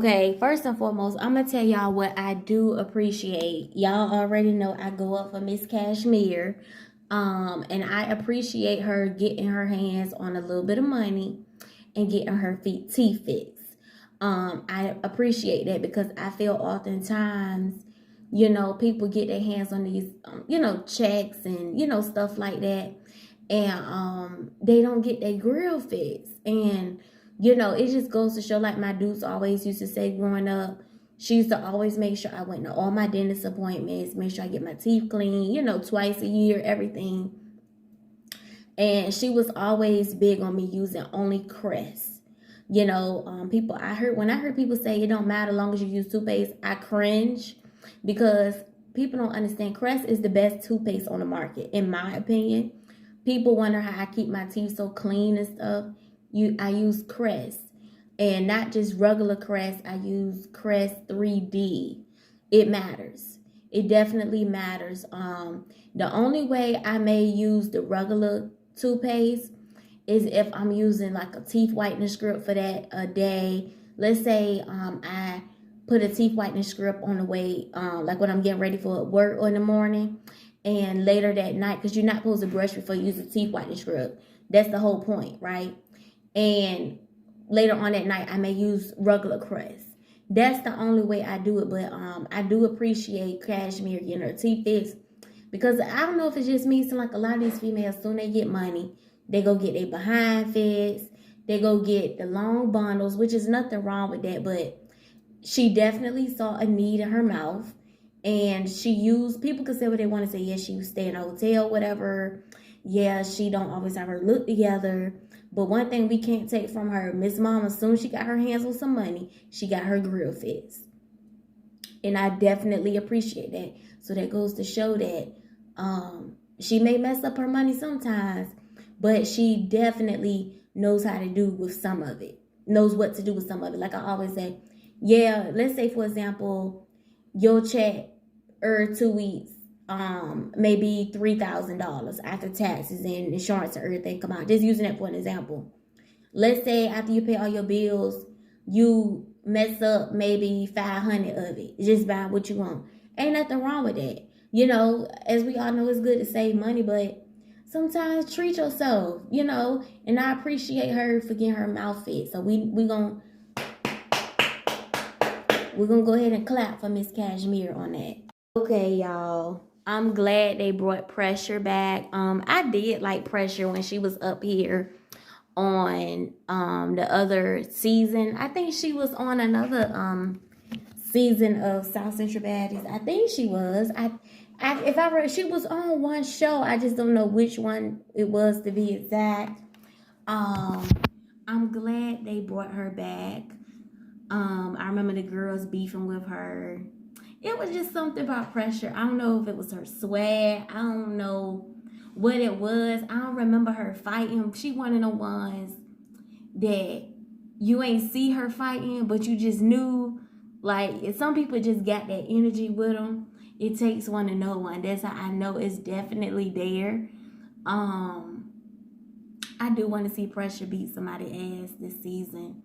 Okay, first and foremost, I'm gonna tell y'all what I do appreciate. Y'all already know I go up for Miss Cashmere. And I appreciate her getting her hands on a little bit of money and getting her feet teeth fixed. I appreciate that because I feel oftentimes, people get their hands on these, checks and, stuff like that. And they don't get their grill fixed. And it just goes to show, like my dudes always used to say growing up, she used to always make sure I went to all my dentist appointments, make sure I get my teeth clean, twice a year, everything. And she was always big on me using only Crest. When I heard people say it don't matter as long as you use toothpaste, I cringe because people don't understand Crest is the best toothpaste on the market, in my opinion. People wonder how I keep my teeth so clean and stuff. I use Crest, and not just regular Crest. I use Crest 3D. It matters. It definitely matters. The only way I may use the regular toothpaste is if I'm using like a teeth whitening script for that a day. Let's say I put a teeth whitening script on the way, like when I'm getting ready for work or in the morning, and later that night, because you're not supposed to brush before you use a teeth whitening script. That's the whole point, right? And later on that night, I may use regular Crest. That's the only way I do it. But I do appreciate Cashmere getting her teeth fixed because I don't know if it's just me. So like a lot of these females, soon they get money, they go get their behind fixed. They go get the long bundles, which is nothing wrong with that. But she definitely saw a need in her mouth. And she used, people could say what they want to say. Yeah, she was staying in a hotel, whatever. Yeah, she don't always have her look together. But one thing we can't take from her, Miss Mama, as soon as she got her hands on some money, she got her grill fixed. And I definitely appreciate that. So that goes to show that she may mess up her money sometimes, but she definitely knows how to do with some of it. Knows what to do with some of it. Like I always say, yeah, let's say, for example, your check or 2 weeks, maybe $3,000 after taxes and insurance and everything come out. Just using that for an example. Let's say after you pay all your bills, you mess up maybe 500 of it. Just buy what you want. Ain't nothing wrong with that. As we all know, it's good to save money, but sometimes treat yourself, and I appreciate her for getting her mouth fixed. So we're gonna go ahead and clap for Miss Cashmere on that. Okay, y'all. I'm glad they brought Pressure back. I did like Pressure when she was up here on the other season. I think she was on another season of South Central Baddies. I think she was. She was on one show. I just don't know which one it was to be exact. I'm glad they brought her back. I remember the girls beefing with her. It was just something about Pressure. I don't know if it was her swag. I don't know what it was. I don't remember her fighting. She one of the ones that you ain't see her fighting, but you just knew. Like, some people just got that energy with them. It takes one to know one. That's how I know it's definitely there. I do want to see Pressure beat somebody's ass this season.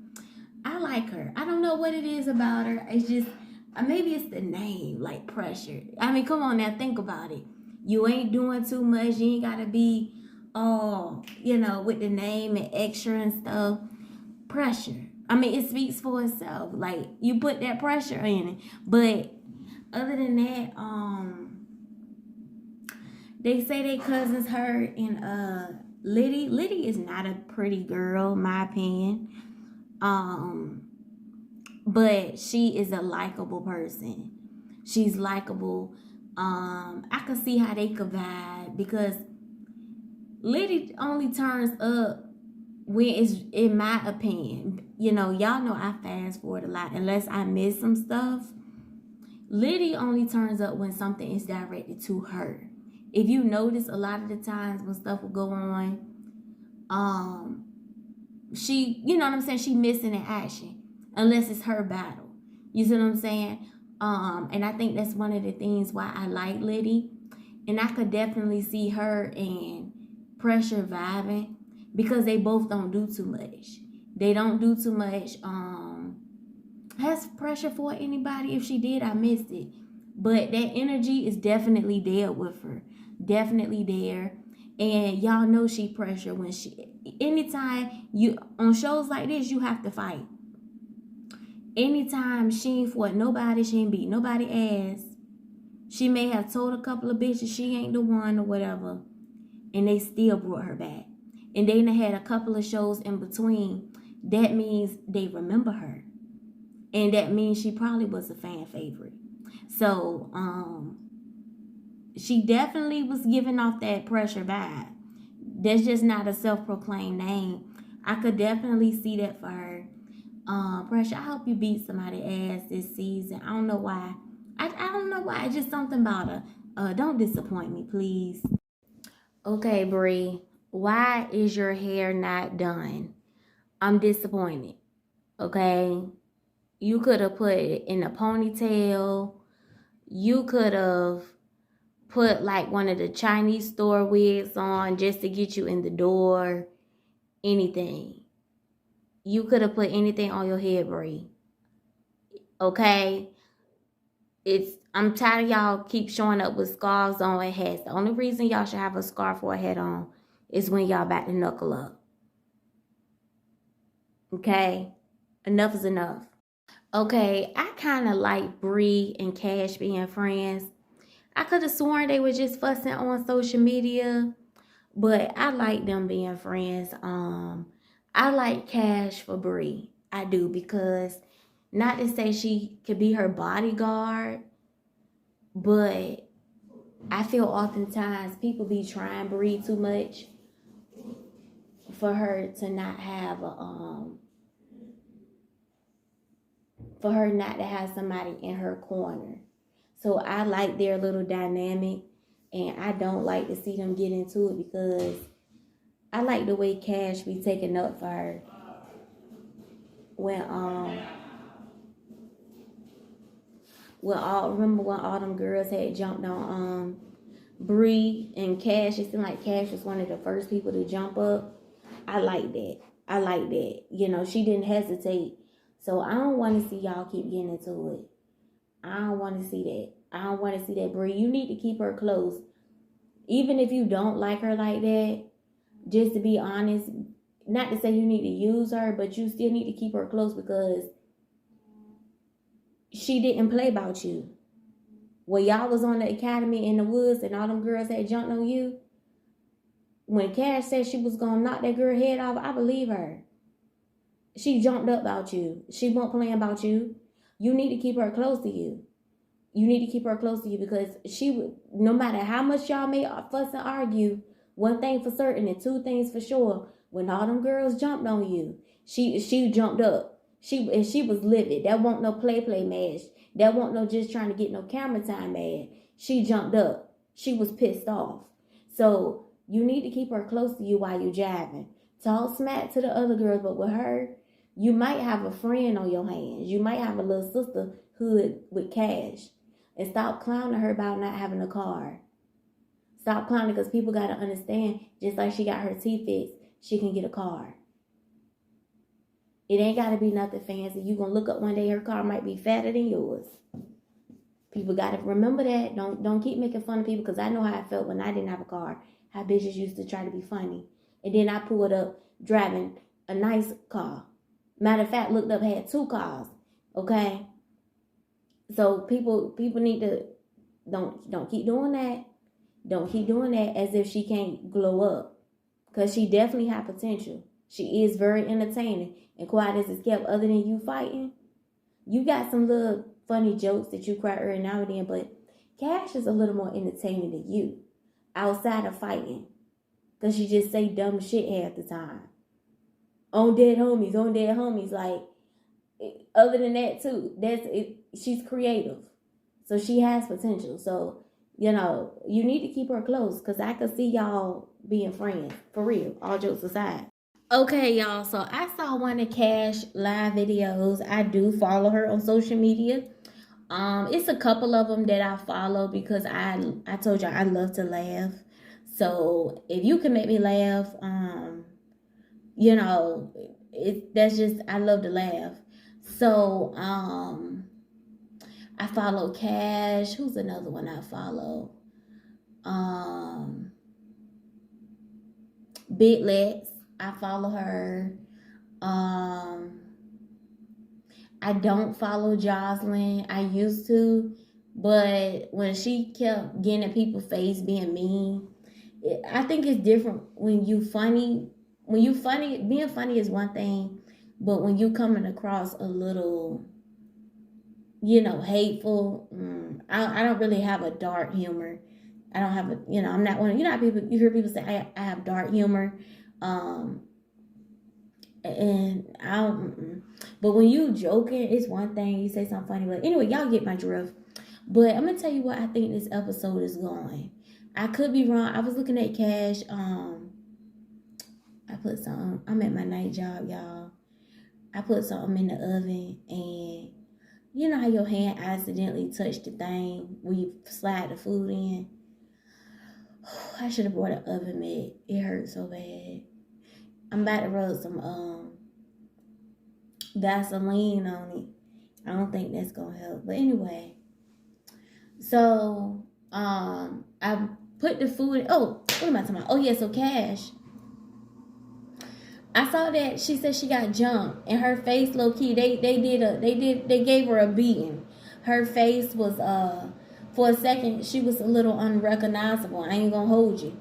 I like her. I don't know what it is about her. It's just, maybe it's the name, like Pressure. I mean, come on now, think about it. You ain't doing too much. You ain't got to be, with the name and extra and stuff. Pressure. I mean, it speaks for itself. Like, you put that pressure in it. But other than that, they say they cousins her and Liddy. Liddy is not a pretty girl, in my opinion. But she is a likable person. She's likable. I could see how they could vibe because Liddy only turns up when it's, in my opinion, y'all know I fast forward a lot unless I miss some stuff. Liddy only turns up when something is directed to her. If you notice, a lot of the times when stuff will go on, she, you know what I'm saying, she missing in action unless it's her battle. You see what I'm saying? And I think that's one of the things why I like Liddy. And I could definitely see her and Pressure vibing because they both don't do too much. They don't do too much has pressure for anybody. If she did, I missed it. But that energy is definitely there with her. Definitely there. And y'all know she pressure when anytime you on shows like this, you have to fight. Anytime she ain't fought nobody, she ain't beat nobody ass. She may have told a couple of bitches she ain't the one or whatever, and they still brought her back. And they had a couple of shows in between. That means they remember her. And that means she probably was a fan favorite. So, she definitely was giving off that pressure vibe. That's just not a self-proclaimed name. I could definitely see that for her. Pressure, I hope you beat somebody's ass this season. I don't know why. I don't know why. It's just something about her. Don't disappoint me, please. Okay, Bree. Why is your hair not done? I'm disappointed. Okay? You could have put it in a ponytail. You could have put like one of the Chinese store wigs on just to get you in the door. Anything. You could have put anything on your head, Bree. Okay? I'm tired of y'all keep showing up with scarves on and hats. The only reason y'all should have a scarf or a hat on is when y'all about to knuckle up. Okay? Enough is enough. Okay, I kind of like Bree and Cash being friends. I could have sworn they were just fussing on social media, but I like them being friends. I like Cash for Bree. I do, because not to say she could be her bodyguard, but I feel oftentimes people be trying Bree too much for her to not have for her not to have somebody in her corner. So I like their little dynamic, and I don't like to see them get into it because I like the way Cash be taking up for her. Remember when all them girls had jumped on Bree and Cash? It seemed like Cash was one of the first people to jump up. I like that. You know, she didn't hesitate. So I don't want to see y'all keep getting into it. I don't want to see that. Bree, you need to keep her close. Even if you don't like her like that, just to be honest, not to say you need to use her, but you still need to keep her close because she didn't play about you. When y'all was on the academy in the woods and all them girls had jumped on you, when Cash said she was going to knock that girl head off, I believe her. She jumped up about you. She wasn't playing about you. You need to keep her close to you. You need to keep her close to you because no matter how much y'all may fuss and argue, one thing for certain and two things for sure, when all them girls jumped on you, she jumped up. She was livid. That wasn't no play match. That wasn't no just trying to get no camera time mad. She jumped up. She was pissed off. So you need to keep her close to you while you jiving. Talk smack to the other girls, but with her, you might have a friend on your hands. You might have a little sisterhood with Cash. And stop clowning her about not having a car. Stop clowning, because people got to understand, just like she got her teeth fixed, she can get a car. It ain't got to be nothing fancy. You going to look up one day, her car might be fatter than yours. People got to remember that. Don't keep making fun of people, because I know how I felt when I didn't have a car. How bitches used to try to be funny. And then I pulled up driving a nice car. Matter of fact, looked up, had 2 cars. Okay? So people need to don't keep doing that. Don't keep doing that as if she can't glow up, because she definitely has potential. She is very entertaining, and quiet as it's kept. Other than you fighting, you got some little funny jokes that you cry every now and then. But Cash is a little more entertaining than you, outside of fighting, because she just say dumb shit half the time. On dead homies, like. Other than that too, that's it. She's creative, so she has potential. So you need to keep her close, because I could see y'all being friends for real. All jokes aside. Okay, y'all. So I saw one of Cash live videos. I do follow her on social media. It's a couple of them that I follow because I told y'all I love to laugh. So if you can make me laugh, that's just, I love to laugh. So, I follow Cash. Who's another one I follow? Big Lex. I follow her. I don't follow Jocelyn. I used to, but when she kept getting in people's face being mean, I think it's different when you funny. When you funny, being funny is one thing, but when you coming across a little, hateful, I don't really have a dark humor. I don't have I'm not one. How people, you hear people say I have dark humor, and I don't. But when you joking, it's one thing. You say something funny, but anyway, y'all get my drift. But I'm gonna tell you what I think this episode is going. I could be wrong. I was looking at Cash. I put something. I'm at my night job, y'all. I put something in the oven, and you know how your hand accidentally touched the thing where you slide the food in. I should have brought an oven mitt. It hurt so bad. I'm about to rub some Vaseline on it. I don't think that's gonna help. But anyway, so I put the food. Oh, what am I talking about? Oh yeah, so Cash. I saw that she said she got jumped, and her face, low key, they gave her a beating. Her face was for a second she was a little unrecognizable. I ain't gonna hold you,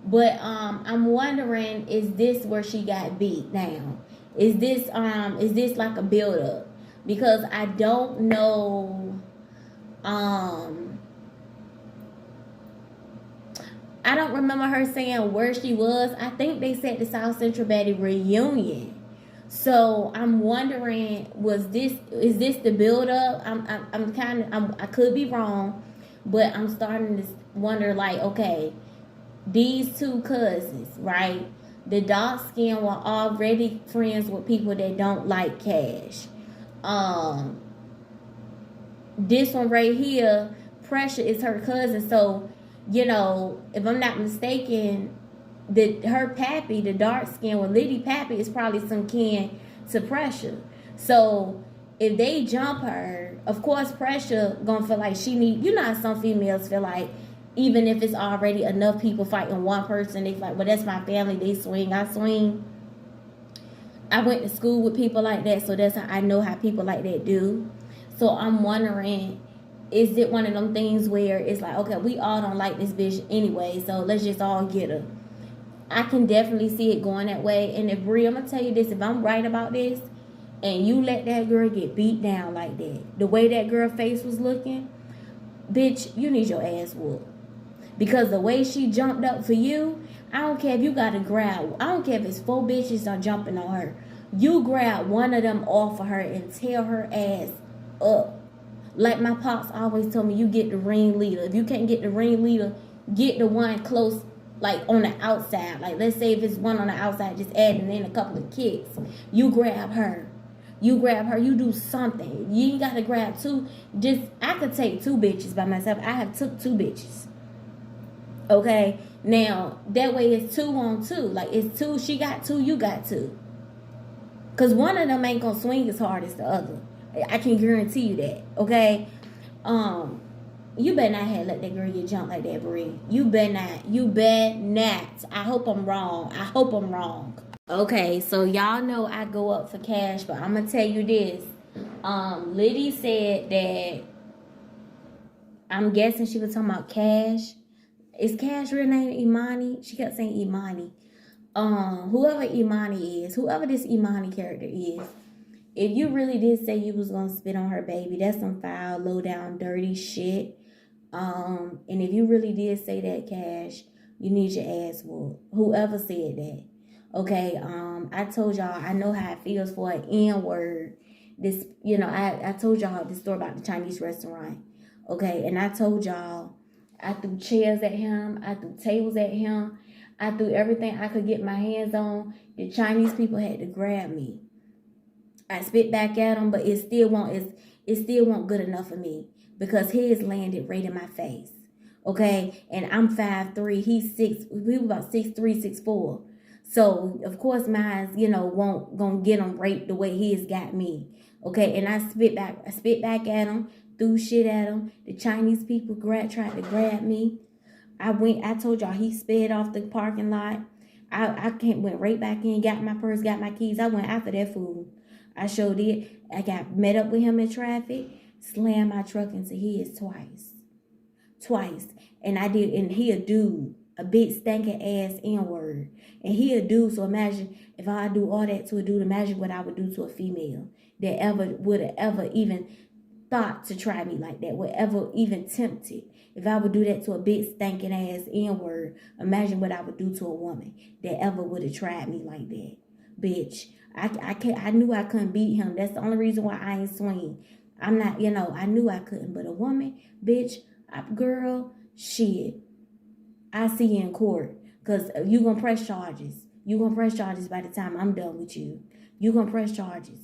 but I'm wondering, is this where she got beat down? Is this like a build up? Because I don't know. I don't remember her saying where she was. I think they said the South Central Baddie reunion. So I'm wondering, is this the build up? I could be wrong, but I'm starting to wonder, like, okay, these two cousins, right? The dark skin were already friends with people that don't like Cash. This one right here, Pressure, is her cousin. So, if I'm not mistaken, her pappy, the dark skin with Liddy pappy, is probably some kin to Pressure. So if they jump her, of course Pressure gonna feel like she need. How some females feel like, even if it's already enough people fighting one person, they like, well, that's my family. They swing, I swing. I went to school with people like that, so that's how I know how people like that do. So I'm wondering, is it one of them things where it's like, okay, we all don't like this bitch anyway, so let's just all get her? I can definitely see it going that way. And if Brie, I'm gonna tell you this, if I'm right about this, and you let that girl get beat down like that, the way that girl face was looking, bitch, you need your ass whooped. Because the way she jumped up for you, I don't care if you got to grab. I don't care if it's 4 bitches are jumping on her. You grab one of them off of her and tear her ass up. Like my pops always told me, you get the ringleader. If you can't get the ringleader, get the one close, like on the outside. Like, let's say if it's one on the outside, just adding in a couple of kicks. You grab her. You do something. You ain't got to grab 2. I could take 2 bitches by myself. I have took 2 bitches. Okay? Now, that way it's 2 on 2. Like, it's 2, she got 2, you got 2. Because one of them ain't going to swing as hard as the other. I can guarantee you that. Okay? You better not have let that girl get jumped like that, Brie. You better not. I hope I'm wrong. Okay, so y'all know I go up for Cash, but I'm going to tell you this. Liddy said that, I'm guessing she was talking about Cash. Is Cash real name Imani? She kept saying Imani. Whoever Imani is, whoever this Imani character is, if you really did say you was gonna spit on her baby, that's some foul, low down, dirty shit. And if you really did say that, Cash, you need your ass whooped. Whoever said that. Okay, I told y'all I know how it feels for an N-word. This, I told y'all this story about the Chinese restaurant. Okay, and I told y'all I threw chairs at him, I threw tables at him, I threw everything I could get my hands on. The Chinese people had to grab me. I spit back at him, but it still won't good enough for me because his landed right in my face. Okay, and I'm 5'3", he's 6. We were about 6'3", 6'4". So of course mine, won't gonna get him right the way he's got me. Okay, and I spit back at him, threw shit at him. The Chinese people tried to grab me. I told y'all he sped off the parking lot. Went right back in, got my purse, got my keys. I went after that fool. I showed it. I got met up with him in traffic, slammed my truck into his twice. And I did, and he a dude, a big stinking ass N-word. And he a dude, so imagine if I do all that to a dude, imagine what I would do to a female that would have ever even thought to try me like that, would ever even tempted. If I would do that to a big stinking ass N-word, imagine what I would do to a woman that ever would have tried me like that. Bitch, I knew I couldn't beat him. That's the only reason why I ain't swing. I'm not, I knew I couldn't. But a woman, bitch, girl, shit, I see you in court. Because you going to press charges. You going to press charges by the time I'm done with you. You going to press charges.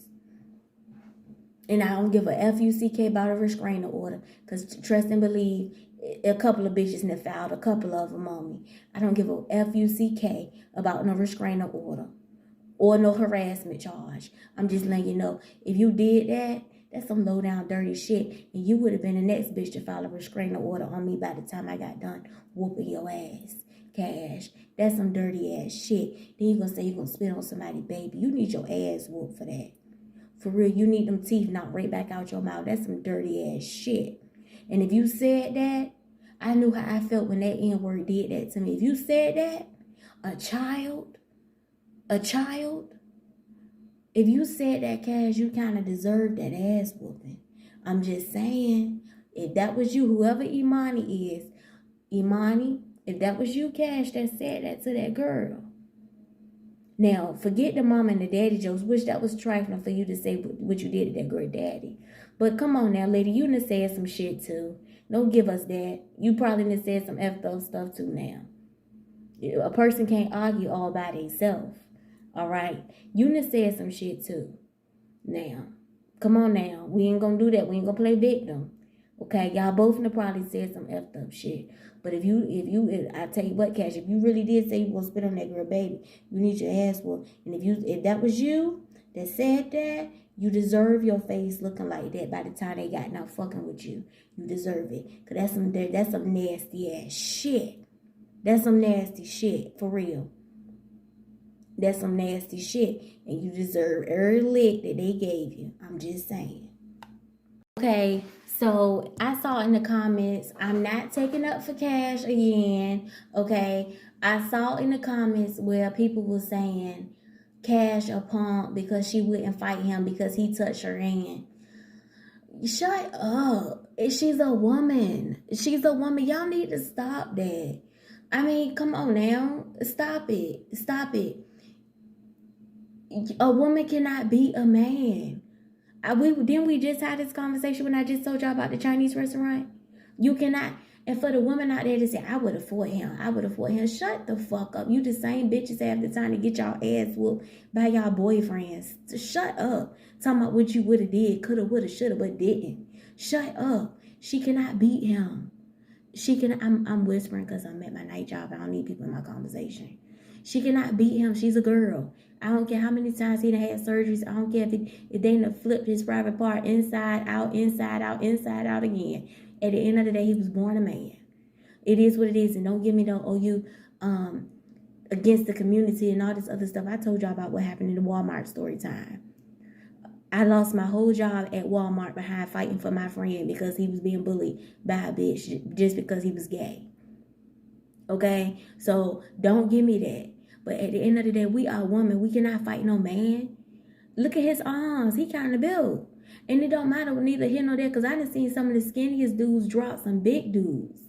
And I don't give a F-U-C-K about a restraining order. Because trust and believe, a couple of bitches have filed a couple of them on me. I don't give a F-U-C-K about no restraining order. Or no harassment charge. I'm just letting you know, if you did that, that's some low down dirty shit. And you would have been the next bitch to file a restraining order on me by the time I got done whooping your ass. Cash. That's some dirty ass shit. Then you gonna say you gonna spit on somebody, baby. You need your ass whooped for that. For real, you need them teeth knocked right back out your mouth. That's some dirty ass shit. And if you said that, I knew how I felt when that N-word did that to me. If you said that, a child, if you said that, Cash, you kind of deserve that ass whooping. I'm just saying, if that was you, whoever Imani is, if that was you, Cash, that said that to that girl. Now, forget the mama and the daddy jokes, which that was trifling for you to say what you did to that girl daddy. But come on now, lady, you done said some shit too. Don't give us that. You probably done said some effed up stuff too now. A person can't argue all by themselves. All right? You done said some shit too. Now, come on now. We ain't gonna do that. We ain't gonna play victim. Okay? Y'all both done probably said some effed up shit. But if I tell you what, Cash, if you really did say you gonna spit on that girl, baby, you need your ass whooped. And if that was you that said that, you deserve your face looking like that by the time they got now fucking with you. You deserve it. Cause that's some nasty ass shit. That's some nasty shit, for real. That's some nasty shit. And you deserve every lick that they gave you. I'm just saying. Okay, so I saw in the comments, I'm not taking up for Cash again. Okay, I saw in the comments where people were saying Cash a punk because she wouldn't fight him because he touched her hand. Shut up. She's a woman. Y'all need to stop that. I mean, come on now. Stop it. A woman cannot beat a man. We just had this conversation when I just told y'all about the Chinese restaurant? You cannot. And for the woman out there to say, I would have fought him. Shut the fuck up. You the same bitches have the time to get y'all ass whooped by y'all boyfriends. Shut up. Talking about what you would have did, could have, would have, should have, but didn't. Shut up. She cannot beat him. I'm whispering because I'm at my night job. I don't need people in my conversation. She cannot beat him. She's a girl. I don't care how many times he done had surgeries. I don't care if they done flipped his private part inside out again. At the end of the day, he was born a man. It is what it is. And don't give me you against the community and all this other stuff. I told y'all about what happened in the Walmart story time. I lost my whole job at Walmart behind fighting for my friend because he was being bullied by a bitch just because he was gay. Okay? So don't give me that. But at the end of the day, we are women. We cannot fight no man. Look at his arms. He kind of built. And it don't matter neither here nor there because I done seen some of the skinniest dudes drop some big dudes.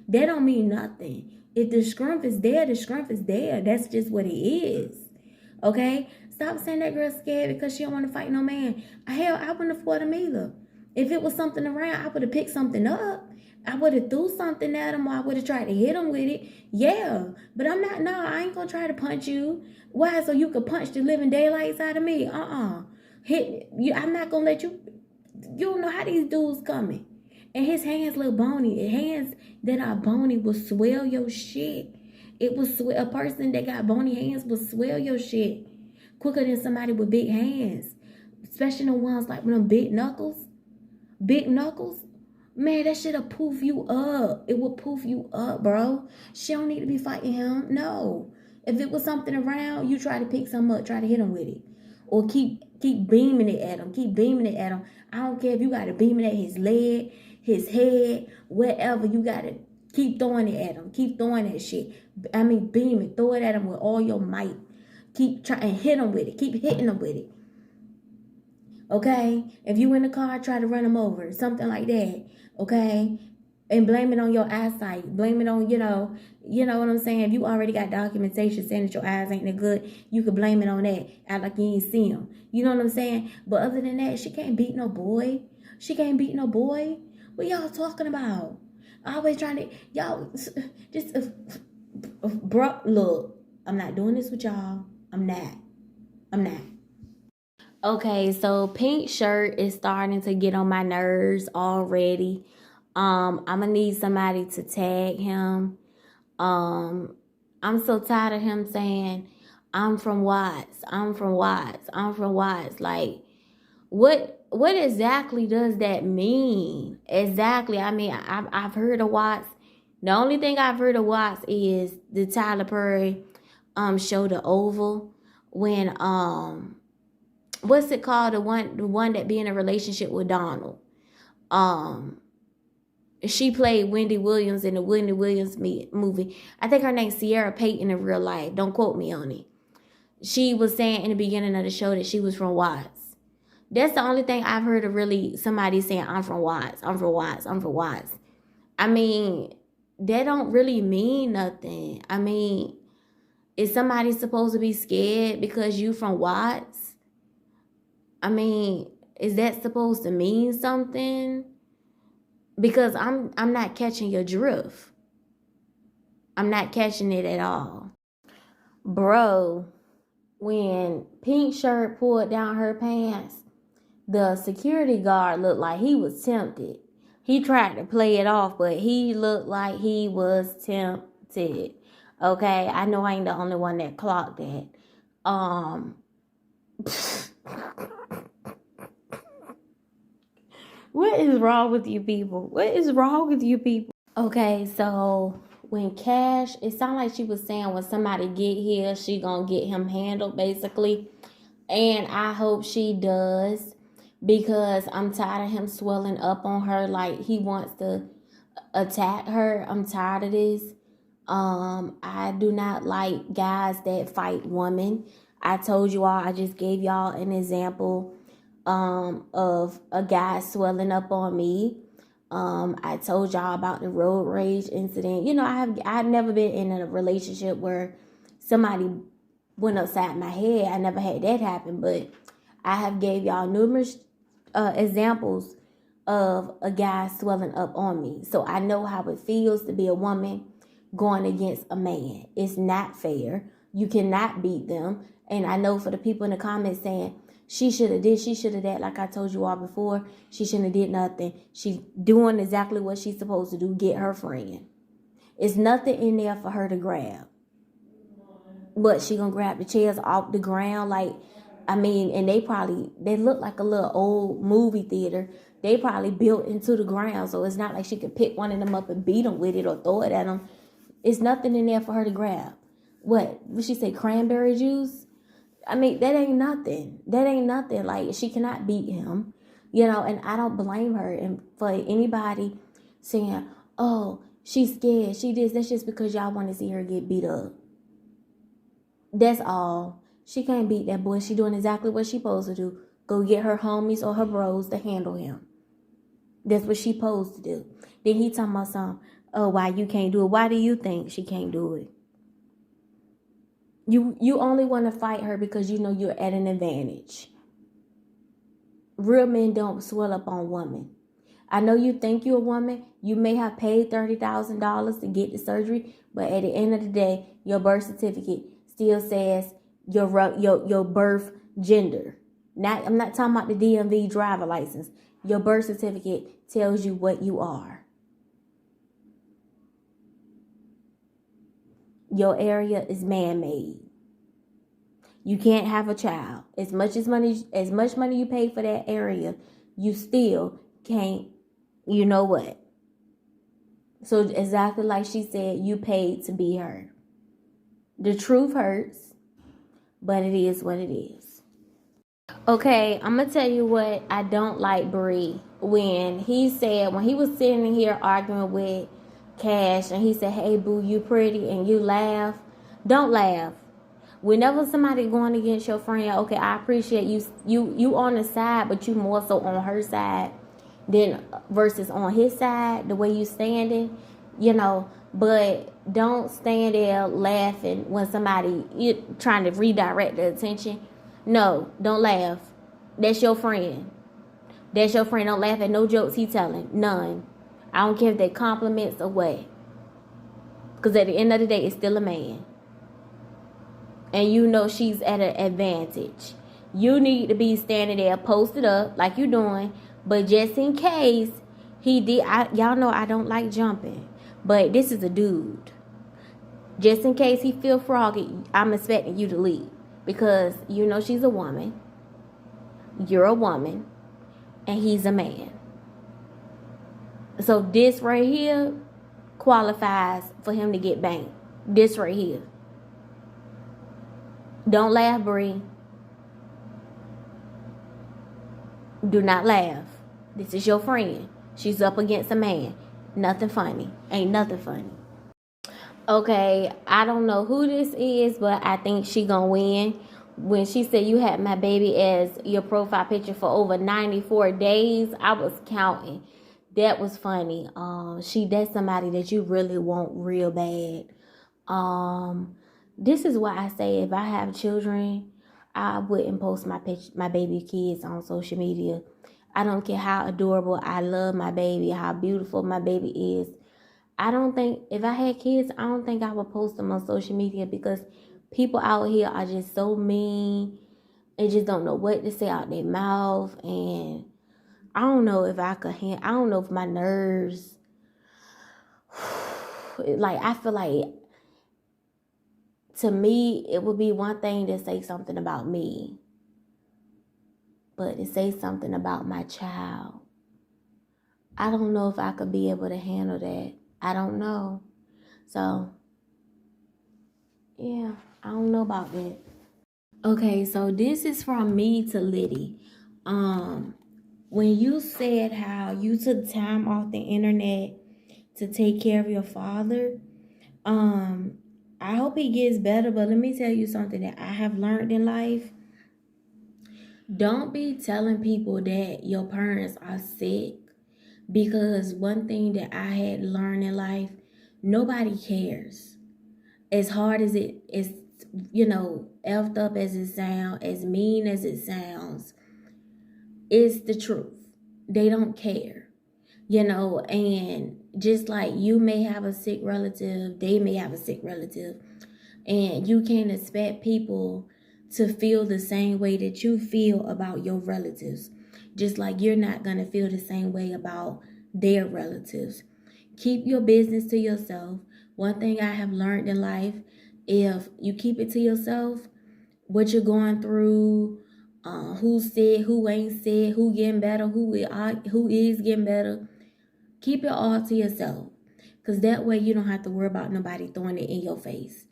That don't mean nothing. If the scrumph is there, the scrumph is there. That's just what it is. Okay? Stop saying that girl's scared because she don't want to fight no man. Hell, I wouldn't have fought him either. If it was something around, I would have picked something up. I would have threw something at him or I would have tried to hit him with it. Yeah. But I ain't going to try to punch you. Why? So you could punch the living daylights out of me? Hit you. I'm not going to let you. You don't know how these dudes coming. And his hands look bony. Hands that are bony will swell your shit. It will swell. A person that got bony hands will swell your shit quicker than somebody with big hands. especially the ones like with them big knuckles. Big knuckles. Man, that shit'll poof you up. It will poof you up, bro. She don't need to be fighting him. No. If it was something around, you try to pick something up, try to hit him with it. Or keep beaming it at him. Keep beaming it at him. I don't care if you got to beam it at his leg, his head, whatever. You got to keep throwing it at him. Keep throwing that shit. I mean, beam it. Throw it at him with all your might. Keep trying and hit him with it. Keep hitting him with it. Okay? If you in the car, try to run him over. Something like that. Okay? And blame it on your eyesight. Blame it on, you know what I'm saying? If you already got documentation saying that your eyes ain't that good, you could blame it on that. Act like you ain't see him. You know what I'm saying? But other than that, she can't beat no boy. She can't beat no boy. What y'all talking about? Always trying to, y'all, just, bro, look, I'm not doing this with y'all. I'm not. Okay, so Pink Shirt is starting to get on my nerves already. I'm gonna need somebody to tag him. I'm so tired of him saying, I'm from Watts. Like, what exactly does that mean? Exactly. I mean, I've heard of Watts. The only thing I've heard of Watts is the Tyler Perry show, The Oval, when what's it called? The one that be in a relationship with Donald. She played Wendy Williams in the Wendy Williams movie. I think her name's Sierra Payton in real life. Don't quote me on it. She was saying in the beginning of the show that she was from Watts. That's the only thing I've heard of really somebody saying, I'm from Watts. I mean, that don't really mean nothing. I mean, is somebody supposed to be scared because you from Watts? I mean, is that supposed to mean something? Because I'm not catching your drift. I'm not catching it at all. Bro, when Pink Shirt pulled down her pants, the security guard looked like he was tempted. He tried to play it off, but he looked like he was tempted. Okay, I know I ain't the only one that clocked that. What is wrong with you people? Okay, so when Cash, it sounded like she was saying when somebody get here, she gonna get him handled, basically. And I hope she does, because I'm tired of him swelling up on her like he wants to attack her. I'm tired of this. I do not like guys that fight women. I told you all, I just gave y'all an example of a guy swelling up on me. I told y'all about the road rage incident. You know, I've never been in a relationship where somebody went upside my head. I never had that happen, but I have gave y'all numerous examples of a guy swelling up on me. So I know how it feels to be a woman going against a man. It's not fair. You cannot beat them. And I know for the people in the comments saying, she should have did, she should have that, like I told you all before, she shouldn't have did nothing. She's doing exactly what she's supposed to do, get her friend. It's nothing in there for her to grab. But she gonna grab the chairs off the ground, like, I mean, and they look like a little old movie theater. They probably built into the ground, so it's not like she could pick one of them up and beat them with it or throw it at them. It's nothing in there for her to grab. What she say, cranberry juice? I mean, that ain't nothing. Like, she cannot beat him, you know, and I don't blame her. And for anybody saying, oh, she's scared, she did, that's just because y'all want to see her get beat up. That's all. She can't beat that boy. She doing exactly what she supposed to do. Go get her homies or her bros to handle him. That's what she supposed to do. Then he talking about something, oh, why you can't do it? Why do you think she can't do it? You only want to fight her because you know you're at an advantage. Real men don't swell up on women. I know you think you're a woman. You may have paid $30,000 to get the surgery, but at the end of the day, your birth certificate still says your birth gender. I'm not talking about the DMV driver license. Your birth certificate tells you what you are. Your area is man-made. You can't have a child. As much money you pay for that area, you still can't, you know what? So exactly like she said, you paid to be her. The truth hurts, but it is what it is. Okay, I'm gonna tell you what I don't like Bree. When he was sitting here arguing with Cash and he said, "Hey boo, you pretty," and you laugh. Don't laugh. Whenever somebody going against your friend, okay, I appreciate you on the side, but you more so on her side than versus on his side, the way you standing, but don't stand there laughing when somebody you trying to redirect the attention. No, don't laugh. That's your friend. That's your friend. Don't laugh at no jokes he telling. None. I don't care if they compliments or what. Because at the end of the day, it's still a man. And you know she's at an advantage. You need to be standing there posted up like you doing. But just in case he did, y'all know I don't like jumping. But this is a dude. Just in case he feel froggy, I'm expecting you to leave. Because you know she's a woman. You're a woman. And he's a man. So this right here qualifies for him to get banked. This right here. Don't laugh, Bree. Do not laugh. This is your friend. She's up against a man. Nothing funny. Ain't nothing funny. Okay, I don't know who this is, but I think she gonna win. When she said you had my baby as your profile picture for over 94 days, I was counting. That was funny. That's somebody that you really want real bad. This is why I say if I have children, I wouldn't post my baby kids on social media. I don't care how adorable I love my baby, how beautiful my baby is. I don't think, if I had kids, I don't think I would post them on social media because people out here are just so mean and just don't know what to say out their mouth. And I don't know if I don't know if my nerves, like, I feel like, to me, it would be one thing to say something about me, but to say something about my child, I don't know if I could be able to handle that. I don't know. So, yeah, I don't know about that. Okay, so this is from me to Liddy. When you said how you took time off the internet to take care of your father, I hope he gets better, but let me tell you something that I have learned in life. Don't be telling people that your parents are sick, because one thing that I had learned in life, nobody cares. As hard as it is, effed up as it sounds, as mean as it sounds, it's the truth. They don't care, and just like you may have a sick relative, they may have a sick relative, and you can't expect people to feel the same way that you feel about your relatives, just like you're not going to feel the same way about their relatives. Keep your business to yourself. One thing I have learned in life, if you keep it to yourself, what you're going through, who's sick, who ain't sick, who getting better, who is getting better, keep it all to yourself. Because that way you don't have to worry about nobody throwing it in your face.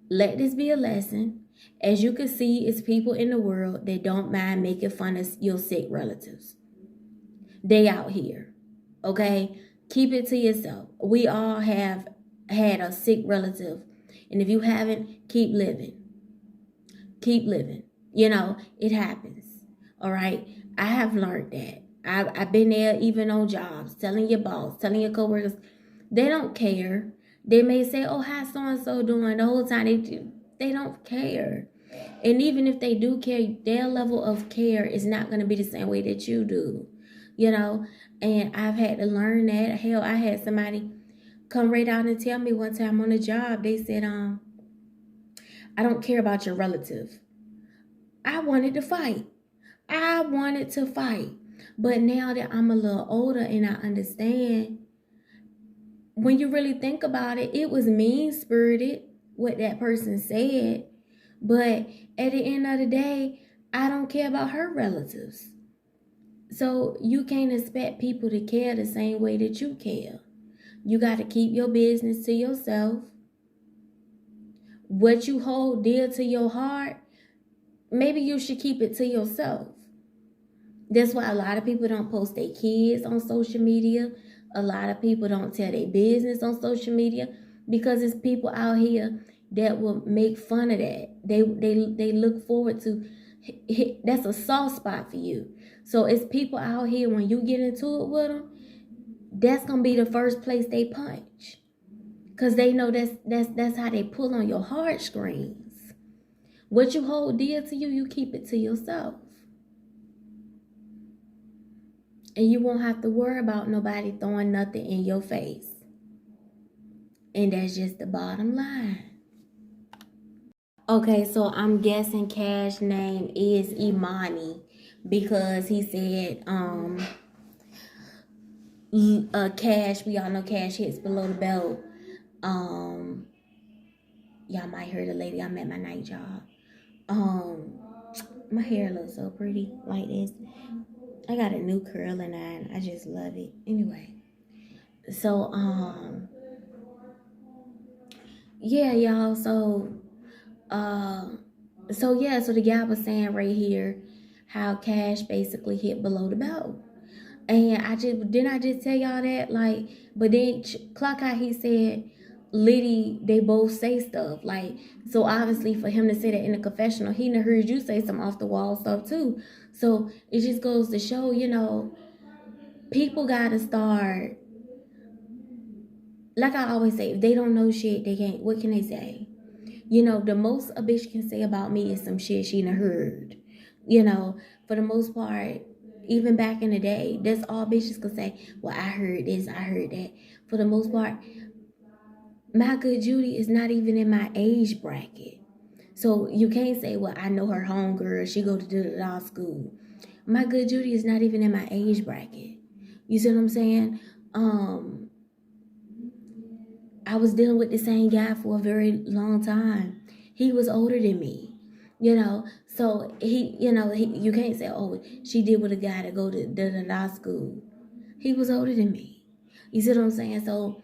Let this be a lesson. As you can see, it's people in the world that don't mind making fun of your sick relatives. They out here, okay? Keep it to yourself. We all have had a sick relative. And if you haven't, keep living. Keep living. It happens, all right? I have learned that. I've been there even on jobs, telling your boss, telling your coworkers, they don't care. They may say, oh, how's so-and-so doing? The whole time they don't care. And even if they do care, their level of care is not going to be the same way that you do, And I've had to learn that. Hell, I had somebody come right out and tell me one time on the job, they said, I don't care about your relative. I wanted to fight. But now that I'm a little older and I understand, when you really think about it, it was mean-spirited what that person said. But at the end of the day, I don't care about her relatives. So you can't expect people to care the same way that you care. You got to keep your business to yourself. What you hold dear to your heart, maybe you should keep it to yourself. That's why a lot of people don't post their kids on social media. A lot of people don't tell their business on social media because it's people out here that will make fun of that. They look forward to that's a soft spot for you. So it's people out here when you get into it with them, that's gonna be the first place they punch, cause they know that's how they pull on your heartstrings. What you hold dear to you, you keep it to yourself. And you won't have to worry about nobody throwing nothing in your face. And that's just the bottom line. Okay, so I'm guessing Cash name is Imani because he said, Cash, we all know Cash hits below the belt. Y'all might hear the lady I'm at my night job. My hair looks so pretty like this. I got a new curling iron. I just love it. Anyway, so yeah, y'all. So so the guy was saying right here how Cash basically hit below the belt, and I just tell y'all that, like, but then clock out, he said Liddy, they both say stuff like, so obviously for him to say that in the confessional, he done heard you say some off the wall stuff too. So it just goes to show, people gotta start, like I always say, if they don't know shit, they can't, what can they say? The most a bitch can say about me is some shit she done heard. For the most part, even back in the day, that's all bitches could say. Well, I heard this, I heard that. For the most part, my good Judy is not even in my age bracket. So you can't say, well, I know her homegirl, she go to the law school. My good Judy is not even in my age bracket. You see what I'm saying? I was dealing with the same guy for a very long time. He was older than me, so you can't say, oh, she did with a guy to go to the law school. He was older than me. You see what I'm saying? So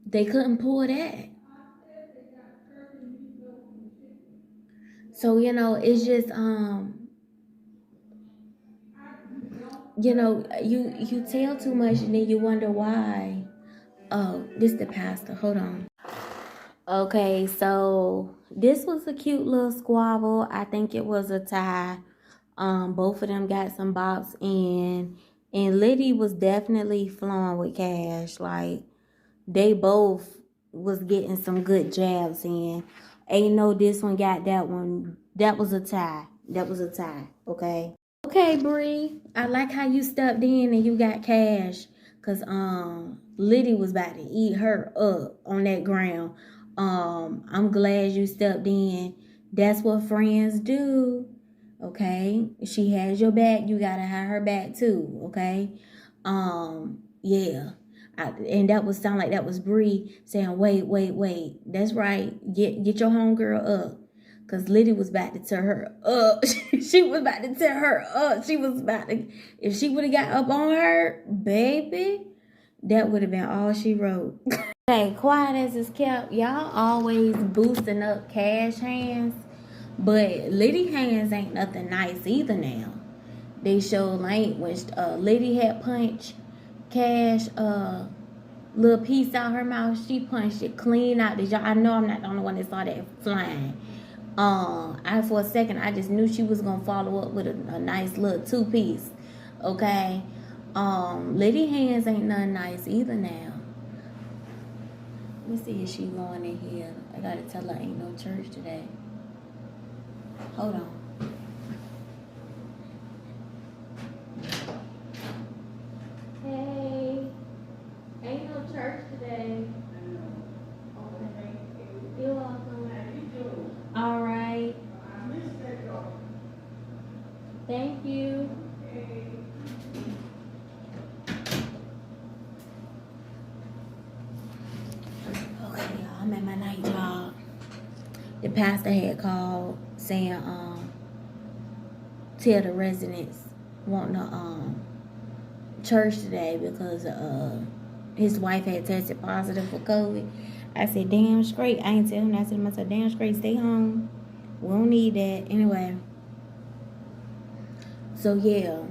they couldn't pull that. So, it's just, you tell too much and then you wonder why. Oh, this the pastor. Hold on. Okay, so this was a cute little squabble. I think it was a tie. Both of them got some bops in, and Liddy was definitely flowing with Cash. Like, they both was getting some good jabs in. Ain't no this one got that one. That was a tie. Okay. Okay, Bree. I like how you stepped in and you got Cash. Cause Liddy was about to eat her up on that ground. I'm glad you stepped in. That's what friends do. Okay. She has your back, you gotta have her back too. Okay. Yeah. And that was sound like that was Bree saying, wait. That's right. Get your homegirl up. Cause Liddy was about to tear her up. She was about to tear her up. She was about to, if she would have got up on her, baby, that would have been all she wrote. Hey, quiet as it's kept, y'all always boosting up Cash hands, but Liddy hands ain't nothing nice either now. They showed like when Liddy had punched Cash little piece out her mouth, she punched it clean out. I know I'm not the only one that saw that flying. For a second I just knew she was gonna follow up with a nice little 2-piece. Okay. Liddy hands ain't nothing nice either now. Let me see if she going in here. I gotta tell her ain't no church today. Hold on. Hey, ain't no church today. You're welcome. All right. Thank you. Okay, y'all, I'm at my night job. The pastor had called, saying tell the residents wanting to church today because his wife had tested positive for COVID. I said, damn straight. I ain't tell him. I said to myself, damn straight, stay home. We don't need that. Anyway. So, yeah.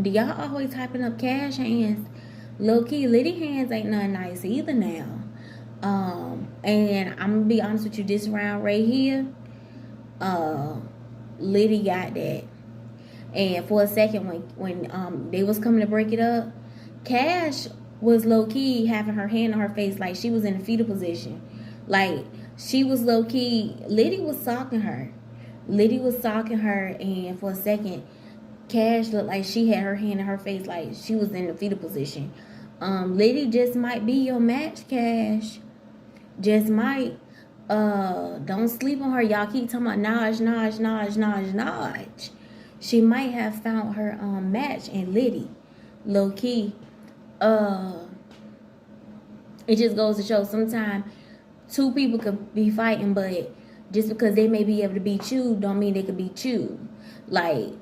Do y'all always typing up cash hands? Low key, Liddy hands ain't nothing nice either now. And I'm going to be honest with you, this round right here, Liddy got that. And for a second, when they was coming to break it up, Cash was low key having her hand on her face like she was in a fetal position. Like she was low key. Liddy was stalking her. And for a second, Cash looked like she had her hand in her face like she was in a fetal position. Liddy just might be your match, Cash. Just might. Don't sleep on her. Y'all keep talking about Naj. She might have found her match in Liddy. Low key. It just goes to show sometimes two people could be fighting, but just because they may be able to beat you don't mean they could beat you. Like,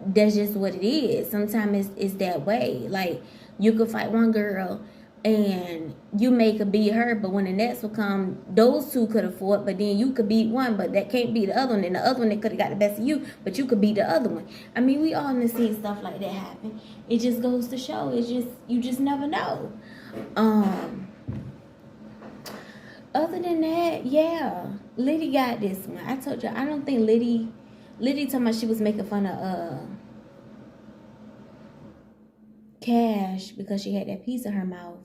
that's just what it is. Sometimes it's that way. Like, you could fight one girl and you may could beat her, but when the next will come, those two could have fought, but then you could beat one, but that can't beat the other one, and the other one that could have got the best of you, but you could beat the other one. I mean, we all done seen stuff like that happen. It just goes to show, you just never know. Other than that, yeah, Liddy got this one. I told you, I don't think Liddy talking about she was making fun of Cash because she had that piece in her mouth.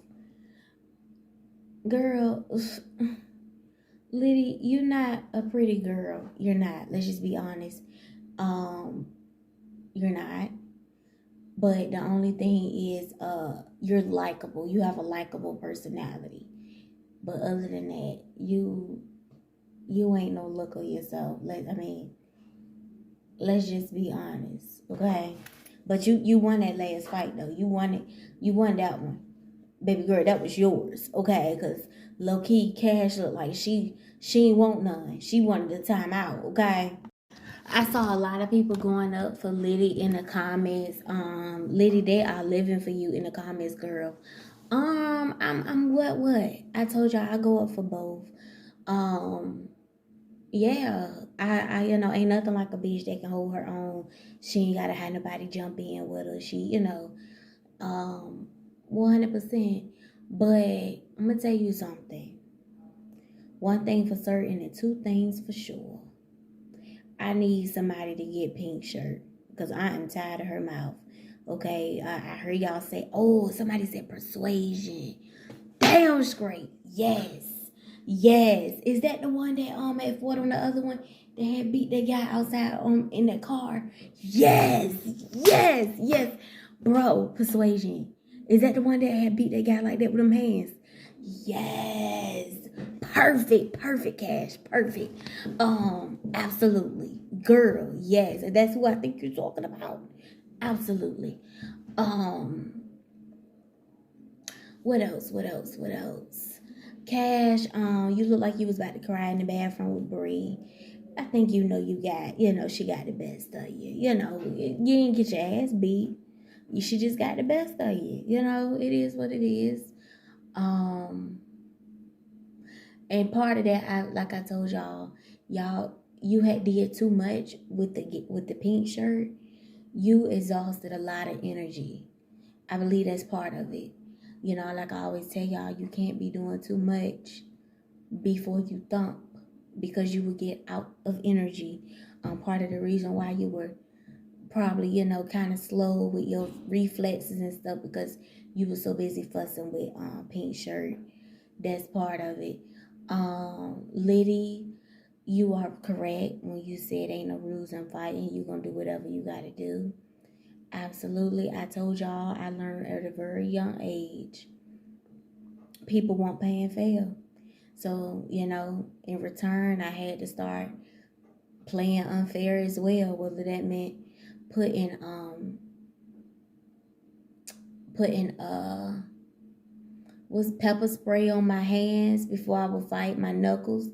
Girl, Liddy, you're not a pretty girl. You're not. Let's just be honest. You're not. But the only thing is, you're likable. You have a likable personality. But other than that, you ain't no look of yourself. Let's just be honest, okay? But you won that last fight though. You won it. You won that one. Baby girl, that was yours, okay? Because low-key, Cash looked like she ain't want none. She wanted the time out, okay? I saw a lot of people going up for Liddy in the comments. Liddy, they are living for you in the comments, girl. I'm what? I told y'all I go up for both. Yeah, I ain't nothing like a bitch that can hold her own. She ain't gotta have nobody jump in with her. She, 100%. But I'm gonna tell you something. One thing for certain and two things for sure. I need somebody to get Pink shirt because I am tired of her mouth. Okay, I heard y'all say, oh, somebody said persuasion. Damn straight. Yes. Is that the one that had fought on the other one that had beat that guy outside in that car? Yes. Bro, persuasion. Is that the one that had beat that guy like that with them hands? Yes. Perfect, Cash. Perfect. Absolutely. Girl, yes. And that's who I think you're talking about. Absolutely. What else? Cash, you look like you was about to cry in the bathroom with Bree. I think you got, she got the best of you. You didn't get your ass beat. She just got the best of you. It is what it is. And part of that, like I told y'all, you had did too much with the pink shirt. You exhausted a lot of energy. I believe that's part of it. Like I always tell y'all, you can't be doing too much before you thump because you will get out of energy. Part of the reason why you were probably, kind of slow with your reflexes and stuff because you were so busy fussing with pink shirt. That's part of it. Liddy, you are correct when you said ain't no rules in fighting. You gonna do whatever you gotta do. Absolutely. I told y'all I learned at a very young age. People won't pay and fail. So, in return, I had to start playing unfair as well, whether that meant putting was pepper spray on my hands before I would fight, my knuckles,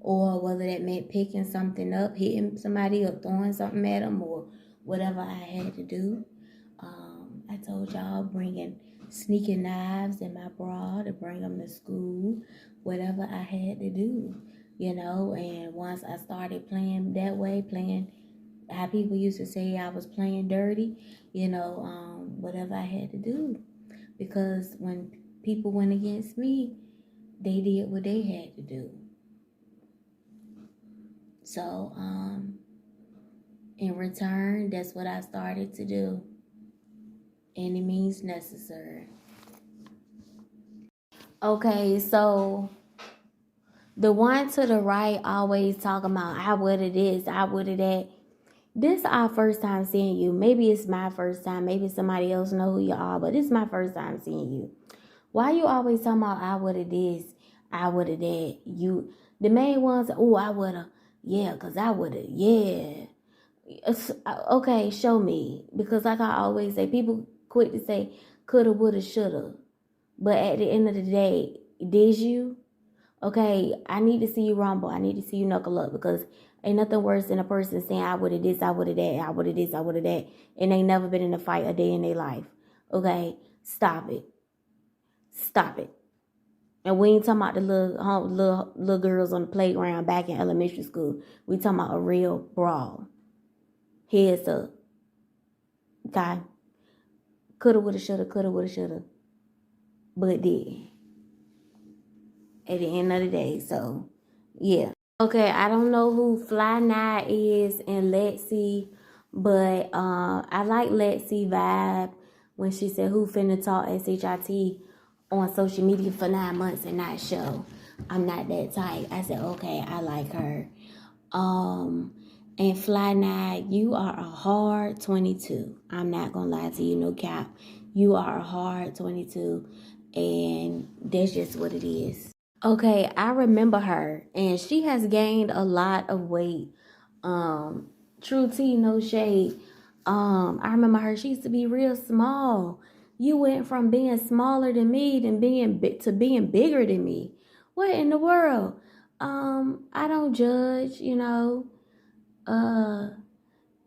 or whether that meant picking something up, hitting somebody, or throwing something at them, or whatever I had to do. I told y'all bringing sneaking knives in my bra to bring them to school, whatever I had to do, and once I started playing that way, playing how people used to say I was playing dirty, whatever I had to do, because when people went against me, they did what they had to do. So, in return, that's what I started to do. Any means necessary. Okay, so the one to the right always talking about I would have this, I would have that. This our first time seeing you. Maybe it's my first time. Maybe somebody else know who you are, but this is my first time seeing you. Why you always talking about I would have this, I would have that? You, the main ones, oh, I would have, yeah, because I would have, yeah. Okay, show me. Because like I always say, people quick to say coulda, woulda, shoulda. But at the end of the day, did you? Okay, I need to see you rumble. I need to see you knuckle up, because ain't nothing worse than a person saying I woulda this, I woulda that, I woulda this, I woulda that, and they never been in a fight a day in their life. Okay, stop it. Stop it. And we ain't talking about the little girls on the playground back in elementary school. We talking about a real brawl. Heads up. Okay. Coulda, woulda, shoulda, coulda, woulda, shoulda. But did. At the end of the day. So, yeah. Okay, I don't know who Fly Night is and Lexi, but I like Lexi vibe when she said who finna talk SHIT on social media for 9 months and not show. I'm not that type. I said, okay, I like her. And Fly Night, you are a hard 22. I'm not gonna lie to you, no cap. You are a hard 22, and that's just what it is. Okay, I remember her, and she has gained a lot of weight. True tea, no shade. I remember her. She used to be real small. You went from being smaller than me to being bigger than me. What in the world? I don't judge.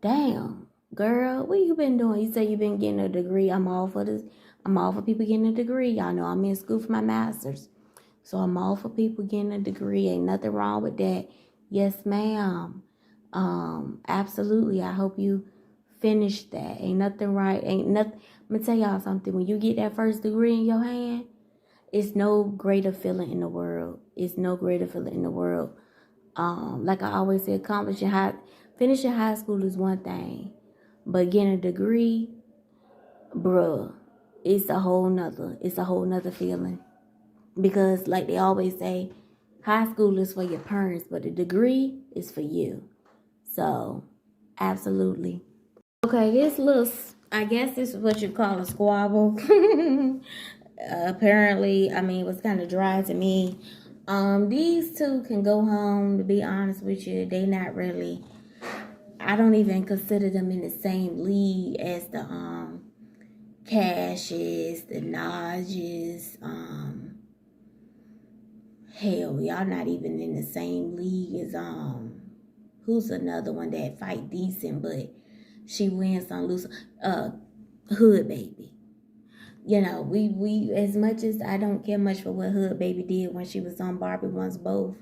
Damn, girl, what you been doing? You say you been getting a degree. I'm all for this. I'm all for people getting a degree. Y'all know I'm in school for my master's. So I'm all for people getting a degree. Ain't nothing wrong with that. Yes, ma'am. Absolutely. I hope you finish that. Ain't nothing right. Ain't nothing. I'm gonna tell y'all something. When you get that first degree in your hand, it's no greater feeling in the world. It's no greater feeling in the world. Like I always say, finishing high school is one thing, but getting a degree, bruh, it's a whole nother feeling. Because like they always say, high school is for your parents, but the degree is for you. So, absolutely. Okay, I guess this is what you call a squabble. Apparently, it was kind of dry to me. These two can go home, to be honest with you. They not really, I don't even consider them in the same league as the, Cashes, the Najes, hell, y'all not even in the same league as who's another one that fight decent, but she wins some lose. Hood Baby. We as much as I don't care much for what Hood Baby did when she was on Barbie Wants Both.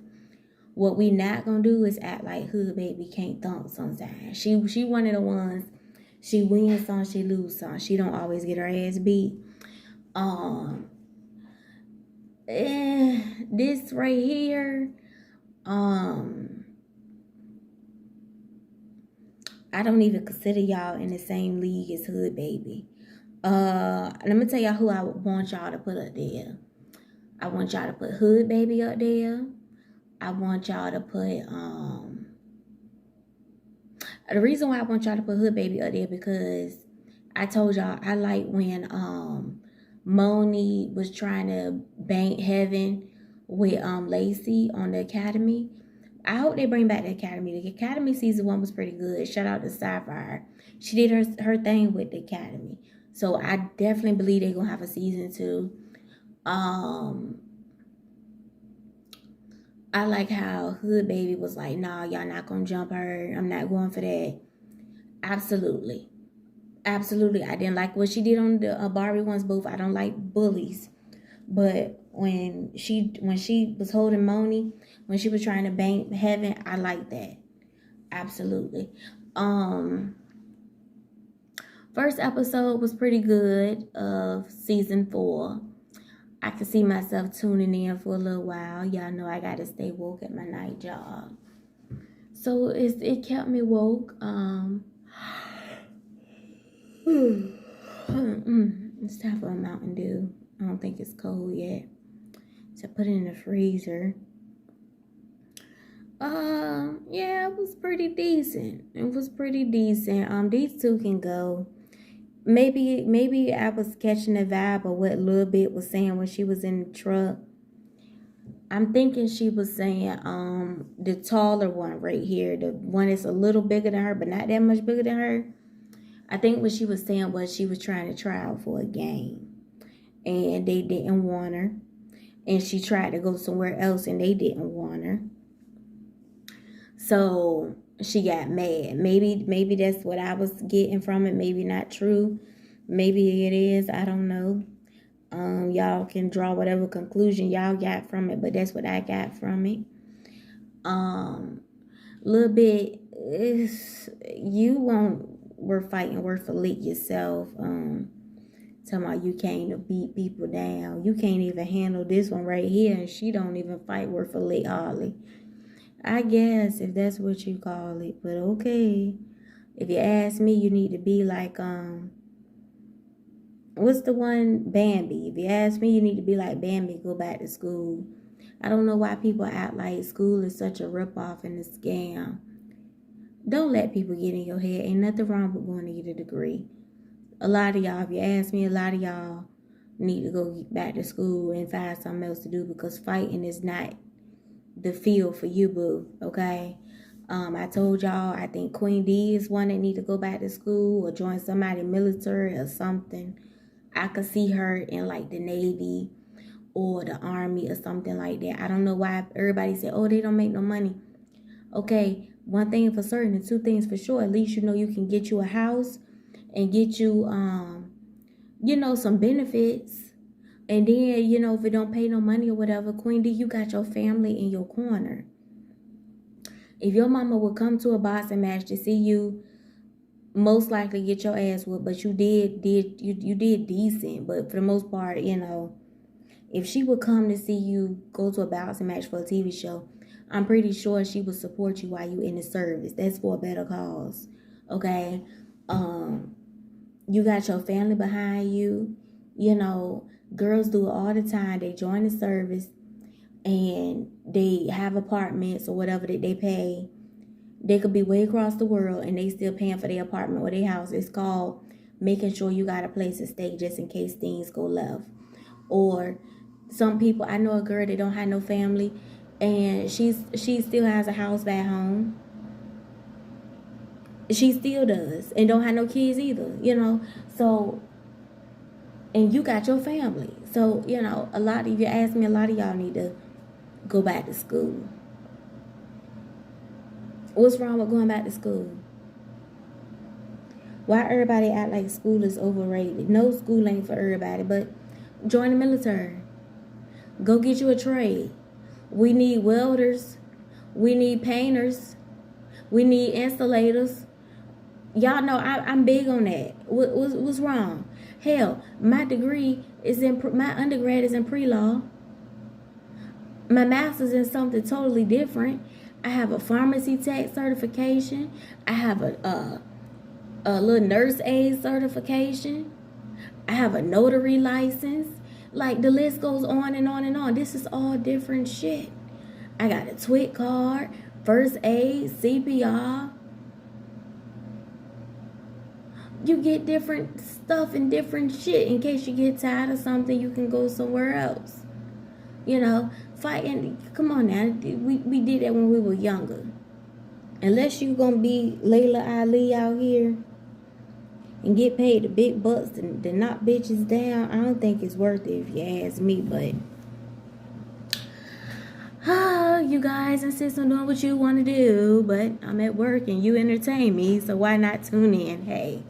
What we not gonna do is act like Hood Baby can't thump sometimes. She one of the ones. She wins some, she lose some. She don't always get her ass beat. This right here, I don't even consider y'all in the same league as Hood Baby. Let me tell y'all who I want y'all to put up there. I want y'all to put Hood Baby up there. I want y'all to put the reason why I want y'all to put Hood Baby up there, because I told y'all I like when Moni was trying to bank heaven with Lacey on the Academy. I hope they bring back the Academy. The Academy season 1 was pretty good. Shout out to Sapphire. She did her thing with the Academy. So I definitely believe they're gonna have a season 2. I like how Hood Baby was like, nah, y'all not gonna jump her. I'm not going for that. Absolutely. Absolutely. I didn't like what she did on the Barbie ones both. I don't like bullies. But when she was holding Moni, when she was trying to bank heaven, I like that. Absolutely. First episode was pretty good of season 4. I can see myself tuning in for a little while. Y'all know I gotta stay woke at my night job. So it kept me woke. It's time for a Mountain Dew. I don't think it's cold yet. So I put it in the freezer. Yeah, it was pretty decent. These two can go. Maybe I was catching the vibe of what Lil Bit was saying when she was in the truck. I'm thinking she was saying the taller one right here, the one that's a little bigger than her, but not that much bigger than her. I think what she was saying was she was trying to try out for a game, and they didn't want her, and she tried to go somewhere else, and they didn't want her. So she got mad. Maybe that's what I was getting from it. Maybe not true. Maybe it is. I don't know. Y'all can draw whatever conclusion y'all got from it, but that's what I got from it. Little bit is we're fighting worth a lick yourself. Talking about you came to beat people down. You can't even handle this one right here, and she don't even fight worth a lick hardly. I guess if that's what you call it, but okay. If you ask me, you need to be like what's the one? Bambi. If you ask me, you need to be like Bambi, go back to school. I don't know why people act like school is such a ripoff and a scam. Don't let people get in your head. Ain't nothing wrong with going to get a degree. A lot of y'all, if you ask me, a lot of y'all need to go back to school and find something else to do, because fighting is not the field for you, boo. Okay? I told y'all, I think Queen D is one that need to go back to school or join somebody military or something. I could see her in like the Navy or the Army or something like that. I don't know why everybody said, oh, they don't make no money. Okay, one thing for certain and two things for sure. At least you know you can get you a house and get you, some benefits. And then, if it don't pay no money or whatever, Queen D, you got your family in your corner. If your mama would come to a boxing match to see you, most likely get your ass whooped, but you did decent. But for the most part, if she would come to see you go to a boxing match for a TV show, I'm pretty sure she would support you while you in the service. That's for a better cause. Okay? You got your family behind you. Girls do it all the time. They join the service and they have apartments or whatever that they pay. They could be way across the world and they still paying for their apartment or their house. It's called making sure you got a place to stay just in case things go left. Or some people, I know a girl that don't have no family and she still has a house back home. She still does and don't have no kids either, So, and you got your family. So, if you ask me, a lot of y'all need to go back to school. What's wrong with going back to school? Why everybody act like school is overrated? No, school ain't for everybody, but join the military. Go get you a trade. We need welders. We need painters. We need insulators. Y'all know I'm big on that. What's wrong? Hell, my degree is my undergrad is in pre-law. My master's in something totally different. I have a pharmacy tech certification. I have a little nurse aide certification. I have a notary license. Like, the list goes on and on and on. This is all different shit. I got a TWIC card, first aid, CPR. You get different stuff and different shit. In case you get tired of something, you can go somewhere else. Fighting. Come on now. We did that when we were younger. Unless you gonna be Layla Ali out here and get paid the big bucks to knock bitches down, I don't think it's worth it if you ask me. But you guys insist on doing what you want to do, but I'm at work and you entertain me, so why not tune in? Hey.